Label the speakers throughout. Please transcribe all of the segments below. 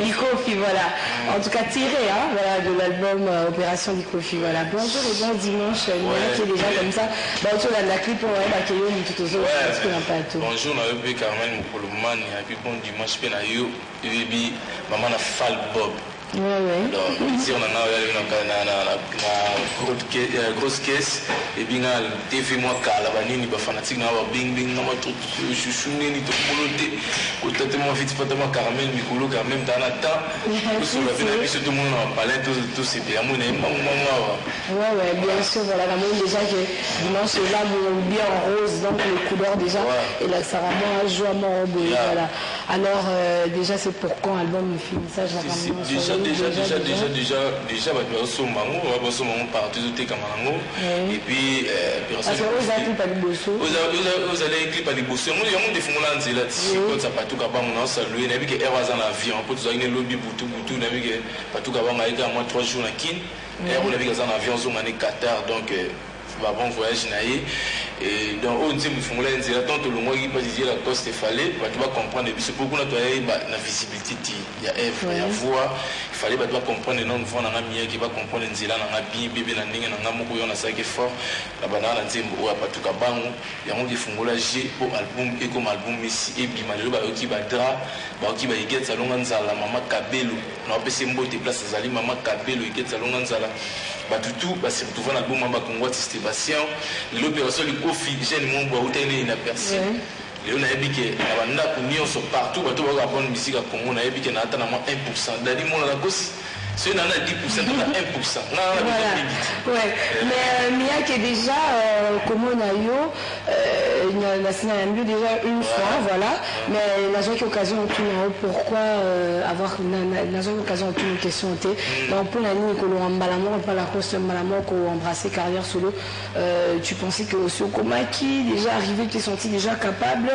Speaker 1: Likofi, voilà. En tout cas tiré voilà, de l'album Opération Likofi. Voilà. Bonjour et bon dimanche. Qui est déjà comme ça. Bonjour la clip pour tout aux autres.
Speaker 2: Bonjour, on a Carmen Moukolomane et puis bon dimanche, maman a Fall Bob.
Speaker 1: Donc,
Speaker 2: ici on a une grosse caisse et bien TV moi Kalabanini fanatique na bing bing na tout chouchouni to poloté côté moi vite pas tellement caramel mikolo quand même dans la temps sur la vie tout le monde en parler tout c'est bien mon
Speaker 1: ouais bien sûr voilà quand même déjà que dimanche là bien en rose donc les couleurs déjà et là ça vraiment joie mort voilà alors déjà c'est pour quand album le film ça je vais
Speaker 2: déjà partout et puis
Speaker 1: vous
Speaker 2: allez clip à Liboso il y a des fonds là ça pas tout capable on saluer n'a vu que Eva en avion pour tout une lobby butu n'a vu que pas tout capable avec moi 3 jours na kin et on a vu que en avion sur mané Qatar donc bon voyage naïe et donc on dit me font là tant que le mois qui pas dire la coste il fallait tu vas comprendre et puis c'est pourquoi tu as la visibilité il y a F il y a voix il fallait tu vas comprendre non vont na mia qui va comprendre nzela na bibi na ndenge na moko yo na ça qui fort la banana nzembo wa patuka bango ya ngo difungola G pour album et comme album Messi et bima le ba ki ba dra ba ki ba iget salonga nzala mama Kabelo na pese mbote place zali mama Kabelo iget salonga nzala batutu basi retrouver na album mamba Congo Sébastien l'opération du Kofi jeune mon bois hôtel inaperçu Léo na ebike abanda kunyo so partout bato ba prendre musique à Congo na ebike na atana 1% dali mon la kosi c'est na 10% na 1%
Speaker 1: ouais mais Mia qui est déjà comment on a eu na déjà une fois voilà mais n'a jamais occasion pourquoi avoir n'a jamais occasion une question donc pour la nuit que l'on emballement pas la cause emballement qu'on embrasser carrière solo tu pensais que aussi Okomaki déjà arrivé tu es senti déjà capable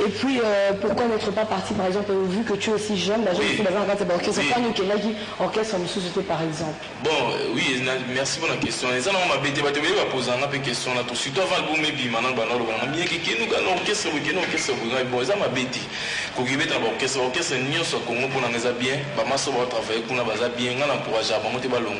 Speaker 1: et puis pourquoi n'être pas parti par exemple vu que tu es aussi jeune la jeune fille d'avant quand c'est pas nous qui l'a dit orchestre société par exemple.
Speaker 2: Bon, oui, merci pour la question. Les gens m'ont bêté, bah tu vas poser une question là. Tout suite avant l'album et puis maintenant, bah non, bien que nous gagnons orchestre, bon, les gens m'ont bêté. Quand ils mettent l'orchestre, l'orchestre n'y soit Congo pour nous bien, bah moi ça va travailler pour nous bien, on encourage à monter ballon.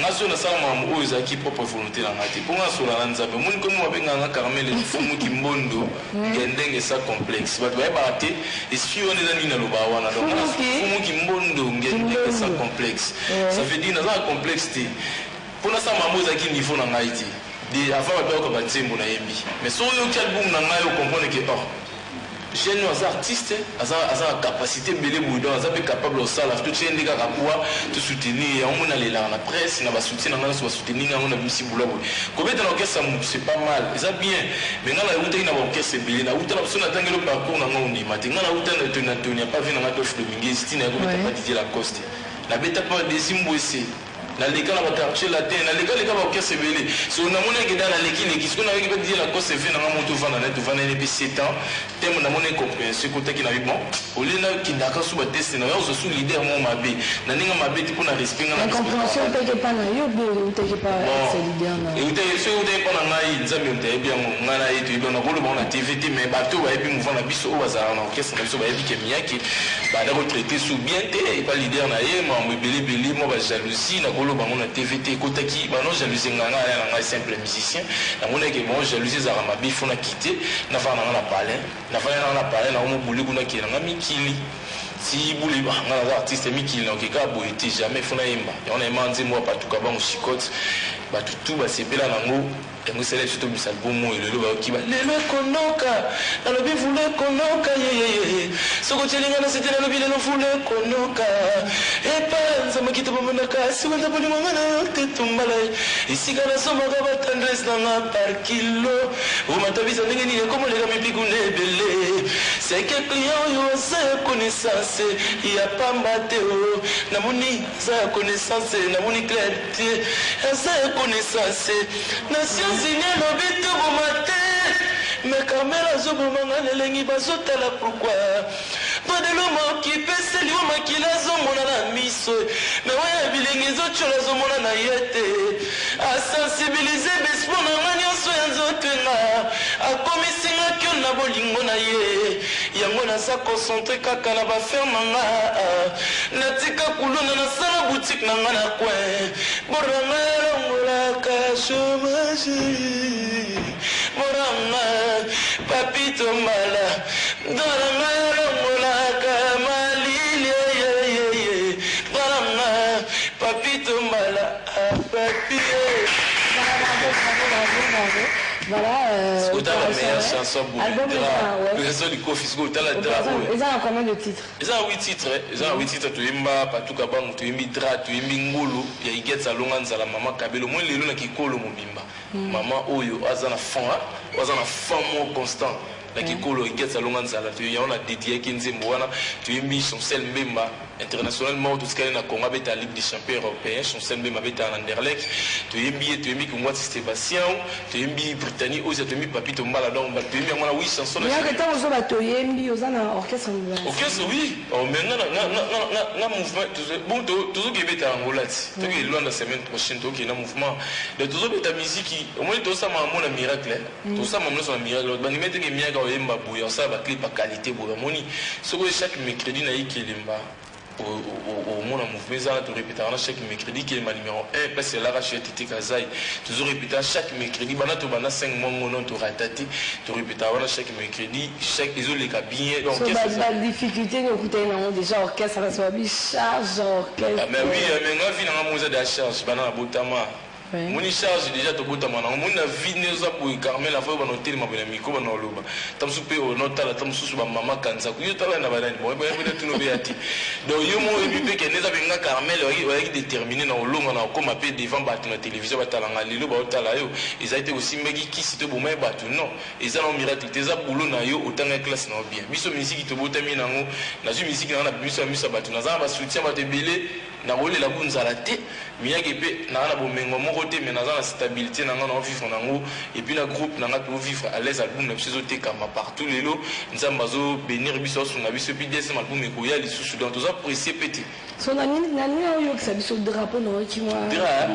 Speaker 2: Nazo na sala mamu oyo ezaki propre volonté na ngati pour ngasola na nzambe moni comme moi benga nga Carmel fumu kimbondo ngendenge ça complexe ba ba te esprit on est dans na loba wana donc fumu kimbondo ngendenge ça complexe ça veut dire na za complexité pour na sa mamu ezaki niveau na ngaiti de avant ba ko ba tsembo na yembi mais so yo ki album na ngayo comprendre que jeune artiste a capacité belé boudon a capable au sala tout tient des gars pour soutenir on a la presse na ba soutenir na so soutenir on a bisi boula boy ko beta na orchestre c'est pas mal ça bien mais na la uta ina orchestre belé na uta na so na tangelo parcours na ngoni mati na uta na tonia pas vina na Dolph Dominguez stina ko beta pas Didier Lacoste na beta pas Desimboissé na leka na quartier latin na leka orchestre belé so na mona ke dans la leki ce qu'on avait pas Didier Lacoste fait na moto vana na to vana depuis 7 ans thème na mona compréhension côté qui na bon au lieu na kindaka sous ba test na yo sous leader mon mabe na ninga mabe tipo na respect na
Speaker 1: compréhension peut pas na yo peut pas c'est leader na
Speaker 2: et vous êtes pas na ngai nzambe mte bien ngana yetu ibona ko lo ba na TVT mais bato ba ebi mouvant na biso o bazala na orchestre na biso ba ebi ke miyaki ba da retraité sous bien te et pas leader na ye mo belé mo ba jalousie na lo bango na TVT kotaki bano jalousie nganga na ngai simple musicien na mona ke bon jalousie za ma bifo na quitter na fa na parler na mo buli kuna ki na mikili si buli ba na artiste mikili na ke ka boité jamais fona yemba on a manzi moi pas tout ka bango chicote ba tout ba sepela nango yango sele tuto misal bomo elelo ba ki ba lelo konoka na lobi vule konoka ye soko chelinga na c'était na lobi lelo vule konoka e panza makito bomona kasi wanda boli mangana te tumbala ici kana soma ka batandres na nga par kilo o matabisa ndenge ni comme les gars mipikune belé c'est que client yo sa connaissance ya pamba te o na moni sa connaissance na moni clarté sa connaissance na signé le bito bomate mais caméra zo bomanga lelengi bazotala pourquoi pas de l'homme qui pèse lui ma qui la zo mona na miso mais ouais bilingi zo chola zo mona na yete a sensibiliser bespo na manyo so yanzo tenga a komisinga kyo na bolingo na ye naza concentré kaka na baferme nanga natika kuluna nasala boutique nanga na coin boranga elongolaka chômage boranga papito mbala doranga elongolaka malili boranga papito mbala papie.
Speaker 1: Voilà.
Speaker 2: C'est la meilleure chanson pour
Speaker 1: album
Speaker 2: ils ont
Speaker 1: combien de titres?
Speaker 2: Ils ont 8 titres. Ils ont 8 titres. Tu imba patuka bangu, tu imbi dra, tu imbi ngulu. Ya igetsa longa nzala mama kabelo. Moi lelo na kikolo mobimba. Mama oyo azana fond, azana fond constant. La kikolo igetsa longa nzala. Tu y on a dédié kinzembo wana. Tu imbi Chancel Mbemba. Internationalement, tout ce qu'il y a Congo avec la Ligue des champions européens, Chancel Mbemba avec Anderlecht, tu imbi Kongwati Sébastien, tu imbi Britannique, tu imbi Papito Mbala, donc tu imbi moi oui chanson.
Speaker 1: Mais à temps on va tu imbi aux ana orchestre.
Speaker 2: Orchestre oui. Oh mais na mouvement bon toujours qui est en Angola. Tu es loin la semaine prochaine tu es dans mouvement. De toujours ta musique au moins tout ça maman la miracle. Tout ça maman c'est un miracle. Ba ni mettre que miaga o yemba bouya ça va clip à qualité boga moni. Ce que chaque mercredi na ikilimba. Au monde en mouvement, ça tu répètes chaque mercredi qui est ma numéro 1 parce que là je suis Titi Kazaï toujours répéter chaque mercredi bana tu bana 5 mois non tu ratati tu répètes chaque mercredi chaque ils ont les cabinets donc
Speaker 1: qu'est-ce que la difficulté d'écouter non déjà orchestre ça soit bi charge orchestre
Speaker 2: mais oui mais nga vie na moza de charge bana botama mon charge déjà to botama na mon vie neza pour Carmel la fois bana hotel ma bana miko bana loba tam souper au notala tam susu ba mama kanza ku yo tala na bana bon ba tu no beati donc yo mo ebi ke neza benga Carmel wa déterminé na olonga na comme appel devant ba na télévision ba tala ngalilo ba otala yo ils a été aussi megi kisi to bomai ba tu non ils ont miracle teza boulot na yo otanga classe na bien biso musique to botami nango na zu musique na biso ba tu na za ba soutien ba te belé na rôle la bunzala te miyaki pe na bomengo moko te mais na za stabilité na nga vivre nango et puis la groupe na nga to vivre à l'aise album na biso te kama partout lelo nzamba zo bénir biso so na biso puis deuxième album ko ya lisusu donc toza apprécier pété
Speaker 1: so na nini oyo que ça biso drapeau no ki moi
Speaker 2: dra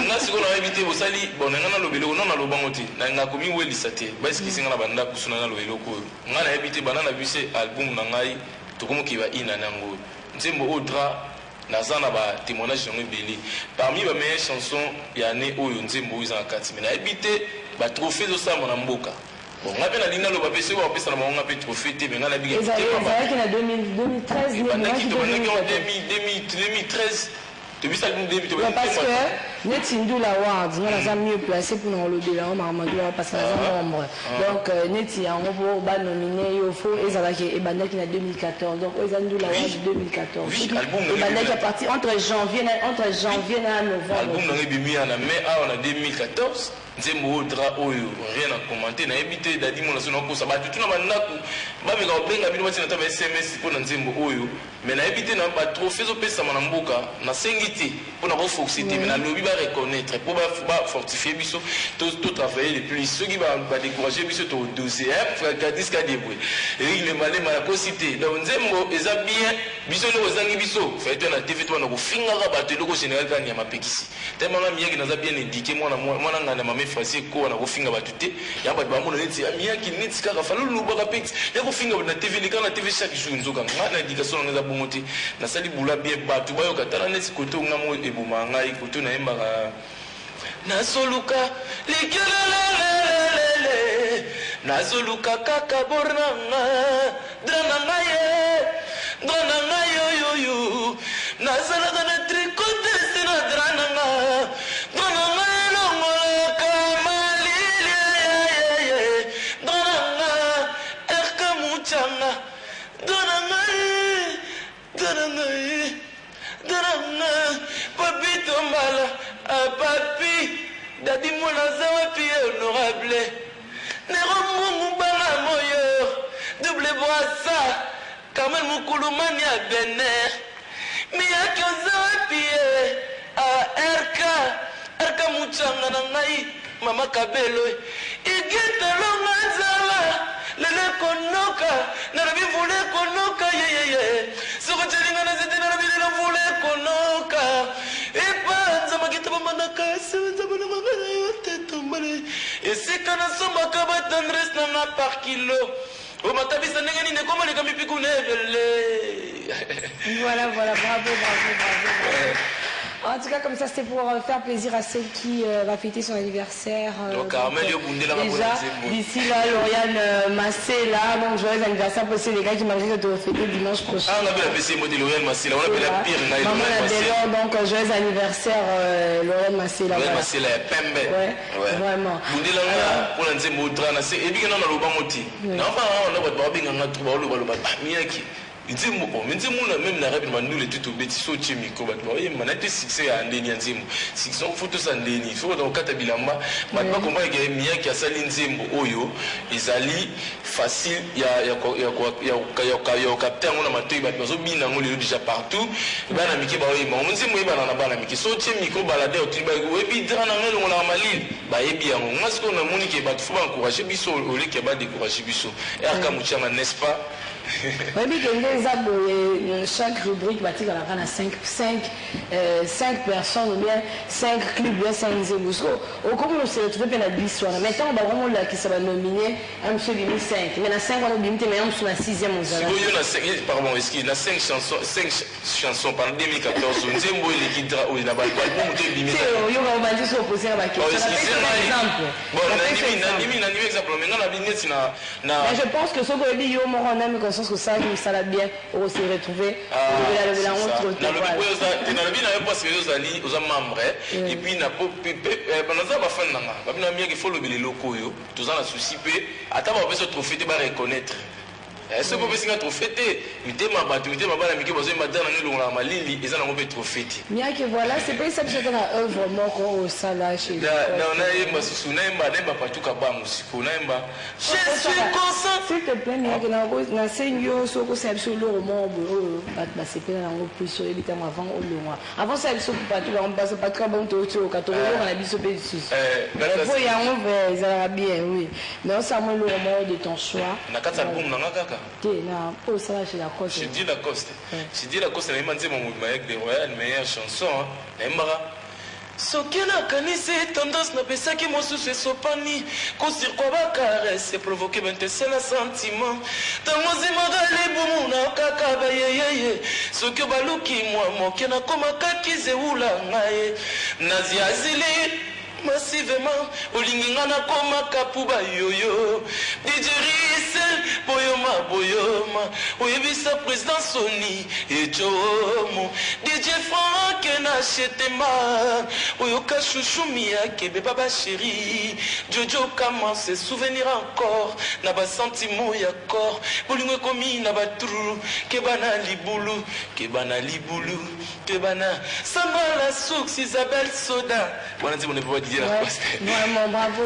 Speaker 2: na siko na éviter bosali bon nga na lobelo non na lobango te na nga komi welisa te ba eski singa na banda kusuna na lobelo ko nga na éviter banana biso album na ngai comme qui va ina nango nzembo odra nazana ba témoignage yango belé parmi les meilleures chansons ya année oyo nzembo iza na kati mais na ebité ba trophée zo sa mona mboka bon ngape na linga lo ba pese ko pesa na monga pe trophée te mais na biga te
Speaker 1: pas ça que na 2013
Speaker 2: 2013 depuis ça
Speaker 1: parce que Netindou la Ward on a mieux placé pour nous le débat Mamadou parce que nous membre donc Neti en gros ba nominé il faut et ça et Bandaki en 2014 donc Ozandou la Ward 2014 et Bandaki a parti entre janvier et novembre
Speaker 2: album dans bimi en mai on a 2014 nzembo dra oyo rien à commenter na éviter dadi mon national ko sabatu tuna mandaku ba me ga obenga bino batina ta SMS pour nzembo oyo mais na éviter na ba trophée zo pesa na mboka na sengiti pour na fonctionner mais na lobby ba reconnaître pour ba fortifier biso tout travailler le plus ceux qui va décourager biso to dossier frère Gadis ka débrouiller et il est malé mala ko cité donc nzembo eza bien biso no ozangi biso fait na TV to na ko finga ka bato loko général ka nyama pekisi tellement na miyaki na za bien éduqué moi na ngana mama frasi ko na ko finga bato te ya bato ba mona neti miyaki neti ka fa lulu ba ka pekisi ya ko finga na TV ka na TV chaque jour nzoka ngana éducation na za bongote na sali bula bien bato ba yo katala neti koto ngamo ebuma ngai koto na yembaka nasoluka likelelelele nasoluka kaka bornanga drama ye yo nasalaka na tricote sina drananga drananga longoka malili drananga erka muchanga drananga papito mbala papi dadi mona zawa pi honorable neromungu bala moyo double boissa Carmel Mukulumani a Bener miyaki ozawa pi erka muchanga na ngai mama kabelo igita longa zawa lele konoka na rabi vule konoka ye soko chelinga na zete na rabi lele vule konoka epa nzama kita mama na kasi nzama na mama yote tombale ese sika na somaka ba tendresse na nga par kilo. Oh ma tabisa ndenge nini comment les kami piku nevele.
Speaker 1: Voilà, bravo. En tout cas, comme ça, c'était pour faire plaisir à celle qui va fêter son anniversaire.
Speaker 2: Donc, déjà,
Speaker 1: d'ici là, Lauriane Massé, là, donc joyeux anniversaire pour les gars qui m'ont dit de fêter dimanche prochain.
Speaker 2: Ah, on appelle la PC Modé Lauriane Massé, là, on appelle la pire.
Speaker 1: Maman la donc joyeux anniversaire Lauriane Massé, là.
Speaker 2: Lauriane Massé, là, pembe.
Speaker 1: Ouais, vraiment.
Speaker 2: Bundé là, pour l'anze motra, na se, et puis, on a le moti. Non, on a pas bien, on a trouvé le bas, miaki. Nzimbo même na rap mandu le tout beti so chimiko bat boye manate succès ya ndeni ya nzimbo succès photo sa ndeni so dans kata bilamba bat pas comprendre que miya ki asali nzimbo oyo ezali facile ya capter ngona matoi bat bazo bina ngoli déjà partout bana miki ba oye mo nzimbo e bana na bana miki so chimiko balade o tiba we bi dra na ngelo ngona malili ba yebi yango ngasko na moni ke bat faut encourager biso ole ke ba décourager biso RK Muchanga n'est-ce pas?
Speaker 1: Oui, chaque rubrique bâtie dans la rana 5 personnes ou bien 5 clips, bien 5 zébous. Au cours de ce retrouvé la l'histoire. Maintenant, on va vraiment là qui va nominer un monsieur de 5. Mais la 5 on a limité, mais on sur la 6e aux
Speaker 2: alentours. Pardon, est-ce qu'il y a 5 chansons par 2014 on dit moi il qui dra ou il n'a pas album de limité.
Speaker 1: Il y aura un bandit sur poser la question.
Speaker 2: Exemple. Bon, on exemple mais on a binette na
Speaker 1: je pense que ce que dit yo mon on aime que ça va bien on se retrouver la honte
Speaker 2: dans le bien parce que aux ali aux membres et puis na pendant ça va faire nanga ba bina mieux qu'il faut le locaux yo tous en souci peu attends on peut se trophée ba reconnaître est-ce que vous pouvez trop fêter mitema batu mitema bana miki bozo madana ngelo la malili eza na ngobe trop fêter
Speaker 1: bien que voilà c'est pas ça que na œuvre moko au sala chez
Speaker 2: non na yemba susu na yemba patuka ba musiko na yemba je suis conscient
Speaker 1: s'il te plaît bien que na senyo soko c'est absolument mo ba sepela na ngo puso ebita avant au loin avant ça biso patu ba passe pas très bon to ka to na biso pe susu faut y en over ça bien oui mais ça mo le moment de ton choix
Speaker 2: na kata album na ngaka
Speaker 1: j'ai
Speaker 2: dit Lacoste. J'ai dit Lacoste, elle m'a dit mon des royales meilleure chanson. Soki na kanisi tendance na pesaki mosusu esopani kosirkwa bakarese provoke bentesela sentiment ntango nzimaka libumu na kaka bayeyeye soki baluki mwa moke nakomakaki zeula ngai naziazili massivement olingi nga nakoma kapuba yoyo dijerise boyoma oyebisa président Sony ejomo DJ Frank na chetema oyoka chouchoumi akebe baba chéri Jojo commence se souvenir encore na ba sentiment ya corps bolingo komi na batru kebana libulu kebana Samala Soux Isabelle Soda voilà dit on ne peut pas dire la poste.
Speaker 1: Vraiment bravo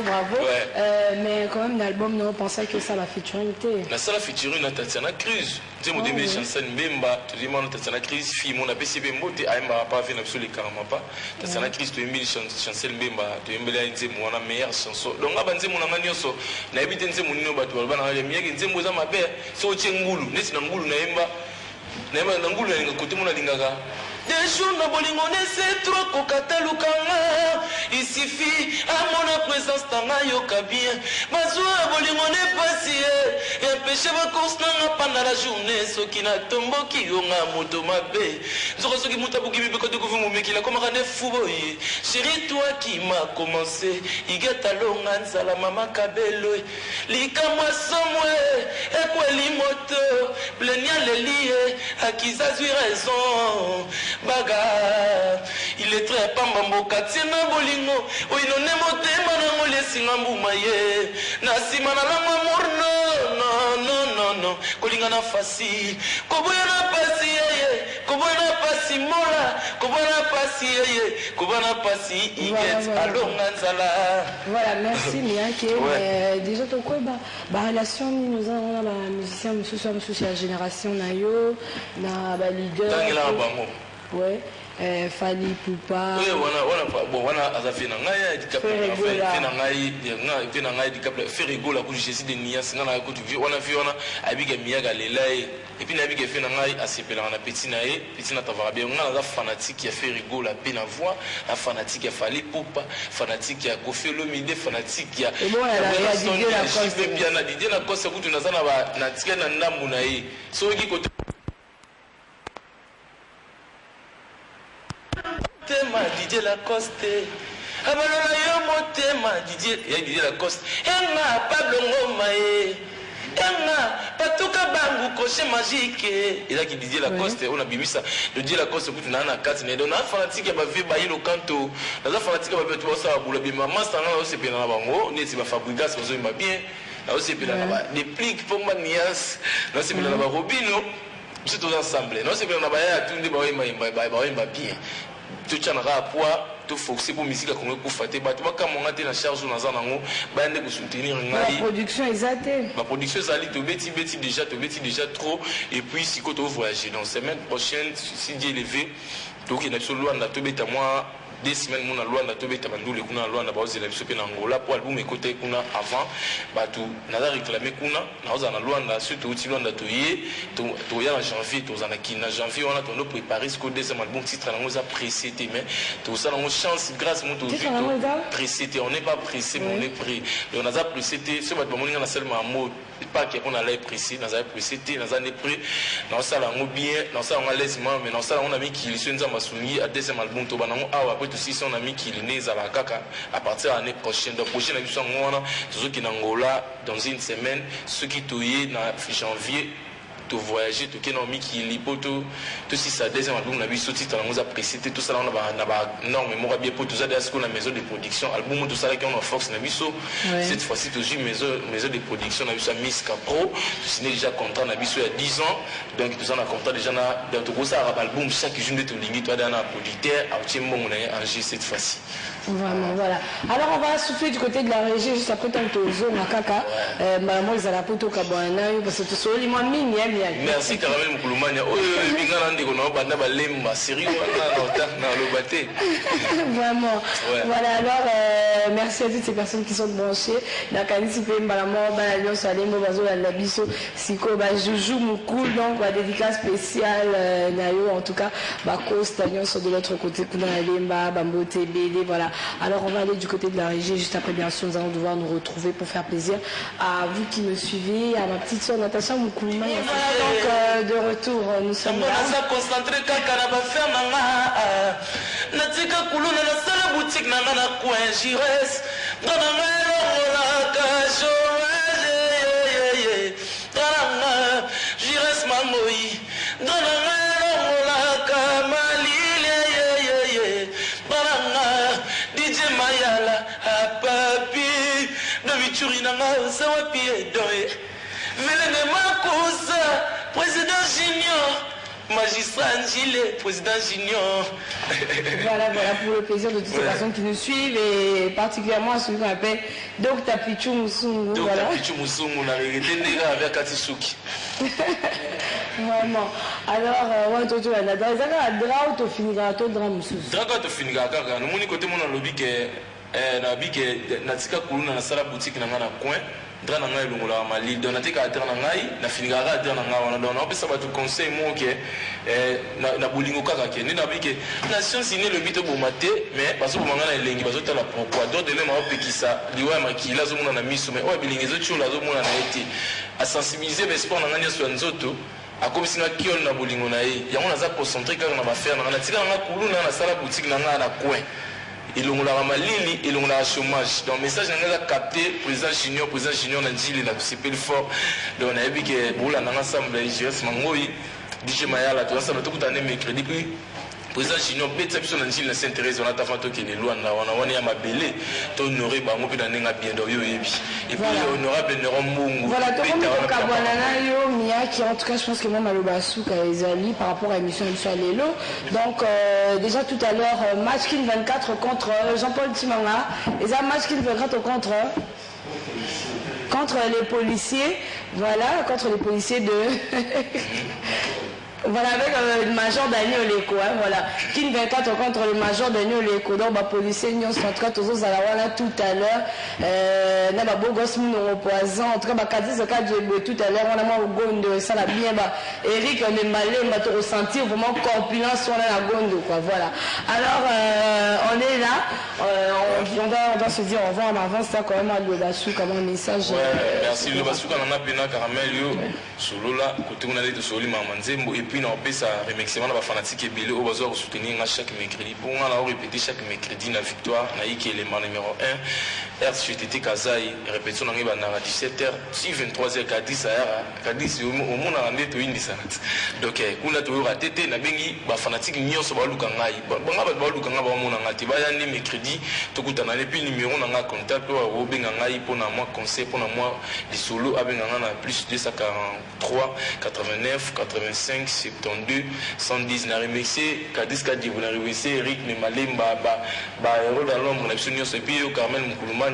Speaker 1: mais quand même l'album non pensais que ça la featuringité
Speaker 2: la salle featuring na Tatiana Cruz dis mon début chanson Mbemba tu dis mon Tatiana Cruz fille mon appeci Bembote aimba pas venir absolument carrément pas Tatiana Cruz tu aimes chanson Mbemba tu aimes la nze mon meilleure chanson donc abanze mon ngani yoso na ebite nze mon nino batu bana le mieki nze moza mabe so chengulu nesi na ngulu na emba na ngulu na kote mon lingaka des jours na bolingo nese trop kokatalukanga il suffit à mon présence tanga yoka bien mazwa bolingo ne pasi et empêcher ma course na pendant la journée soki na tomboki yonga moto mabe zoko soki mutabuki bibe ko découvrir mon mec il a comme un fou boy chérie toi qui m'a commencé igeta longa nzala mama kabelo likamwa somwe et quoi limoto plenia le lié akizazui raison baga il est très pambambo katina bolingo oinone motema na molesinga mbuma ye na sima na lango no kolinga na facile koboya na pasi yeye koboya na pasi mola koboya na pasi yeye koboya na pasi iget alonga nzala.
Speaker 1: Voilà, merci Miake. Déjà ton quoi ba relation nous avons la musicien monsieur la génération na yo na ba leader.
Speaker 2: Tangela bango.
Speaker 1: Ouais. Fali Poupa.
Speaker 2: Oui, voilà, ça fait un handicap. Fait un handicap. Fait rigoler pour Jésus de Nias. On a vu, on a vu, on a habité Miaga Lelaï. Et puis, on a vu que fait un handicap à s'épeler en petit naïe. Petit n'a pas bien. On a un fanatique qui a fait rigoler la peine à voix. Un fanatique qui a Fali Poupa. Fanatique qui a Kofi Olomide. Fanatique qui a.
Speaker 1: Et bon, elle a Didier Lacoste.
Speaker 2: Et bien, Didier Lacoste, tu n'as pas Natika Nandamunaï. So, qui côté. Tema Didier Lacoste abalola yo motema Didier Lacoste enga Pablo Ngoma enga patuka bangu coche magique eza ki Didier Lacoste on a bimisa le Didier Lacoste kutu na na kati ne dona fanatique ba vie ba yilo kanto na fanatique ba betu osa bula bima master na ose pena na bango neti ba fabrikas ozo imba bien na ose pena na ba déplique pour manias na ose pena na ba Robino c'est tous ensemble na ose pena na ba ya tunde ba imba bien tout ça n'a pas poids tout forcé pour musique comme le coup faté bah tu vois quand on a été la charge on a ça nango bah on est soutenir
Speaker 1: la production exatée
Speaker 2: la production ça allait te bêti déjà trop et puis si quand on voyager dans semaine prochaine si Dieu levé donc il y a absolument la te bêta moi 2 semaines mon loi na to beta bandule kuna loi na baozi la biso pe na Angola pour album écouter kuna avant ba tout na réclamer kuna na oza na loi na surtout uti loi na to ya en janvier to za na kina janvier on a to no préparer ce deuxième album titre na ngoza pressé mais to ça na chance grâce mon to pressé on n'est pas pressé mais on est prêt donc on a pressé ce ba ba moninga na seulement mot pas qu'on a l'air précis dans un pressé dans un prêt dans ça la bien dans ça on a l'aisement mais dans ça on a mis qui les nzamba sungi à deuxième album to ba na après tout si on a mis qu'il est à la caca à partir de l'année prochaine. Donc prochaine émission on a ceux qui n'Angola dans une semaine, ceux qui touillent dans janvier tout voyager tout qui n'ont mis qu'il est pour tout si ça deuxième album on a vu ce titre on a apprécié tout ça on a énormément bien pour tout ça derrière ce qu'on a maison de production album tout ça là qu'on a force on a vu cette fois-ci toujours maison de production on a vu ça Miss Capro signé déjà contrat on a vu ça il y a 10 ans donc tout ça on a contrat déjà dans tout ça album chaque jour de tout ligne toi dans un producteur à tiens bon on a enregistré cette fois-ci.
Speaker 1: Vraiment, voilà. Alors on va souffler du côté de la régie juste après tant que zone à caca. Moi ils allaient pour tout cabana parce que tout seul ils m'ont mis
Speaker 2: merci Caramel Moukoulumania. Oh binga nandi kono banda balemba sérieux na le baté.
Speaker 1: Vraiment. Voilà alors merci à toutes ces personnes qui sont branchées. La Kanisi pe mbalamo ba alliance alembo bazo la biso siko ba joujou moukoul donc la dédicace spéciale nayo en tout cas ba coast alliance de l'autre côté kuna alemba bambote BD voilà. Alors on va aller du côté de la régie juste après bien sûr nous allons devoir nous retrouver pour faire plaisir à vous qui me suivez à ma petite soeur Natacha Moukoulma. Donc de retour nous sommes là.
Speaker 2: Concentré kaka ba faire nanga natika kuluna na sala boutique nanga na coin Jires ngana ngelo ka chômage ngana Jires mamoi ngana ngelo ka malile ngana DJ Mayala papi de Vituri nanga sawa pie doye Vélène Makusa, président Junior, magistrat Angile, président Junior.
Speaker 1: Voilà pour le plaisir de toutes ces personnes qui nous suivent et particulièrement à celui qu'on appelle Dr Pichu Musungu.
Speaker 2: Dr Pichu Musungu, on a hérité avec Katisuki.
Speaker 1: Vraiment. Alors, on va te dire, dans les années, Drao, tu finiras ton drame.
Speaker 2: Drao, tu finiras car nous, mon côté, mon lobby que Natika Kuluna, na sala boutique, na coin. Dans la main longola mali donc natika atera ngai na finigara atera ngai wana donc on peut savoir tout conseil mo que na bolingo kaka ke na bike nation signé le bito bomate mais parce que mangana elengi bazota la pourquoi donc de lema opekisa liwa makila zo mona na miso mais o bilingi zo chula zo mona na eti a sensibiliser les sport na nganya so nzoto akomisinga kiol na bolingo na ye yango naza concentré kaka na ba faire na tika na kuluna na sala boutique na ngai na coin il a malili et l'on a chômage donc message on a capté président junior na dit il a participé fort donc on a vu que pour la ensemble JS Mangoi DJ Mayala tout ça tout année mercredi puis président junior bête sur na dit il s'intéresse on a ta photo qui est loin là on a mabelé to honoré ba mo pe na nga bien do yo yebi et puis honorable Neron Mungu
Speaker 1: voilà tout le monde kabwana na yo mia qui en tout cas je pense que même Alobasu ka ezali par rapport à l'émission de Lelo donc déjà tout à l'heure match Kin 24 contre Jean-Paul Timanga et ça match Kin 24 contre les policiers voilà contre les policiers de Voilà, avec le major Daniel Leko, hein, voilà. Kin 24 contre le major Daniel Leko. Donc, les policiers, nous sommes en train de tout à l'heure. Nous avons gosse au poison. En tout cas, tout à l'heure, on a moins gondo. Ça l'a bien. Eric, on est malé, on va te ressentir vraiment corpulence sur la gondo, quoi. Voilà. Alors, on est là. On doit se dire au revoir en avance. Ça, quand même, à l'Obasou, comme un message.
Speaker 2: Ouais, merci. L'Obasou, quand on a pena caramel, solo là, côté on a de soli mamanzembo. Et puis, on a ça remerciement à fanatique et belé au besoin de soutenir chaque mercredi. Pour moi, on a répété chaque mercredi la victoire. Naïki élément numéro 1. RCTT Kazaï, répétition dans les 17h, si 23h, Kadis, Kadis, au monde a rendu tout une sanat. Donc, on a toujours raté, na bengi, fanatique n'y a pas lu kangai. Bon, on va lu kanga, on a raté. Bayani mercredi, tout le temps, et puis numéro, on a contact, au bengangai, pour moi, conseil, pour moi, les solos, avec un plus 243, 89, 85, 72, 110. Na remercié, Kadis Kadi, vous na remercié, Eric, Nemalemba, héros dans l'ombre, et puis Carmel Moukoulumania.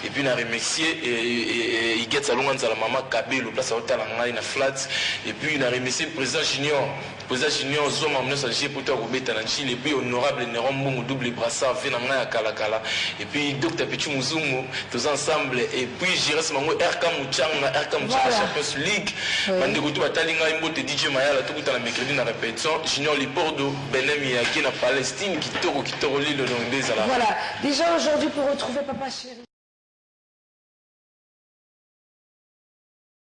Speaker 2: Et puis, on a remercié, et il get salon dans la maman Kabé, le place à hôtel en na flat. Et puis, on a remercié le président Junior. Le président Junior, Zoma, on a sagé pour toi, Robert Tananchil. Et puis, honorable Néron, double brassard, fait dans la Kalakala. Et puis, docteur Petit Mouzoumo, tous ensemble. Et puis, j'irai ce moment, RK Mouchanga, Champions League. Bandekutu Batalinga, Imbote DJ Mayala, tout le mercredi, on a répétition. Junior Lipordo, Benem Yaki, na Palestine, qui toro l'île de Nondé.
Speaker 1: Voilà, déjà aujourd'hui, pour retrouver Papa Chéri.